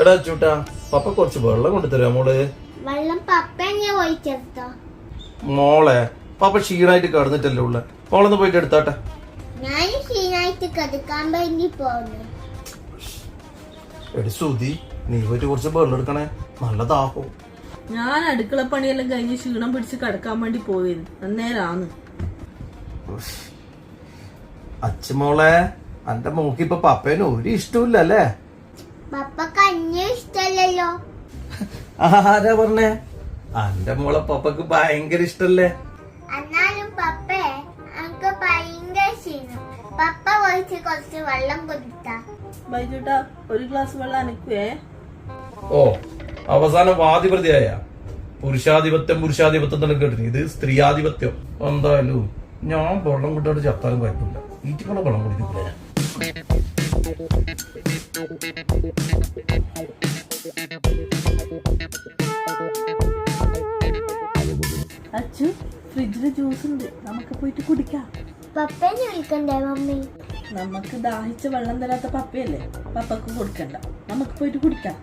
എന്താടാ അച്ചൂട്ടാ പപ്പ കുറച്ച് വെള്ളം കൊണ്ടുതരാ മോള്? വെള്ളം പപ്പ ഒഴിച്ചെടുത്തോ? മോളെ പപ്പ ക്ഷീണായിട്ട് കിടന്നിട്ടല്ലേ ഉള്ള, മോളൊന്ന് പോയിട്ട് എടുത്താട്ടെ. ഞാൻ ക്ഷീണായിട്ട് കിടക്കാൻ വേണ്ടി പോകുന്നു. എടി സുധി, നീ പോയിട്ട് കുറച്ച് വെള്ളം എടുക്കണേ, നല്ല ദാഹം. ഞാൻ അടുക്കള പണിയെല്ലാം കഴിഞ്ഞ് ക്ഷീണം പിടിച്ച് കിടക്കാൻ വേണ്ടി പോയിരുന്നു, അന്നേരാന്ന്. അച്ഛമോളെ, എന്റെ മോക്ക് ഇപ്പൊ പപ്പേന് ഒരു ഇഷ്ടമില്ല അല്ലേ? പപ്പ കഞ്ഞി ഇഷ്ടല്ലോ. ആരാ പറഞ്ഞേ? എന്റെ മോളെ പപ്പക്ക് ഭയങ്കര ഇഷ്ടല്ലേ? എന്നാലും പപ്പേ എനിക്ക് ഭയങ്കര ക്ഷീണം. പപ്പ പോയിട്ട് കുറച്ച് വെള്ളം കൊടുത്താ. ബൈജുട്ടാ, ഒരു ഗ്ലാസ് വെള്ളം അനക്കുവേ. ഓ, അവസാനം വാദിപ്രതിയായ പുരുഷാധിപത്യം തന്നെ കേട്ടിന്. ഇത് സ്ത്രീയാധിപത്യം. എന്തായാലും ഞാൻ വെള്ളം കൊണ്ടോട്ട് ചത്താലും കുഴപ്പമില്ല, ഈറ്റിക്കുള്ള വെള്ളം കുടിക്കില്ല ഞാൻ. അച്ചു, ഫ്രിഡ്ജില് ജ്യൂസ് ഉണ്ട്, നമുക്ക് പോയിട്ട് കുടിക്കാം. പപ്പനെ വിളിക്കണ്ടേ മമ്മി? നമുക്ക് ദാഹിച്ച വെള്ളം തരാത്ത പപ്പയല്ലേ, പപ്പക്ക് കൊടുക്കണ്ട, നമുക്ക് പോയിട്ട് കുടിക്കാം.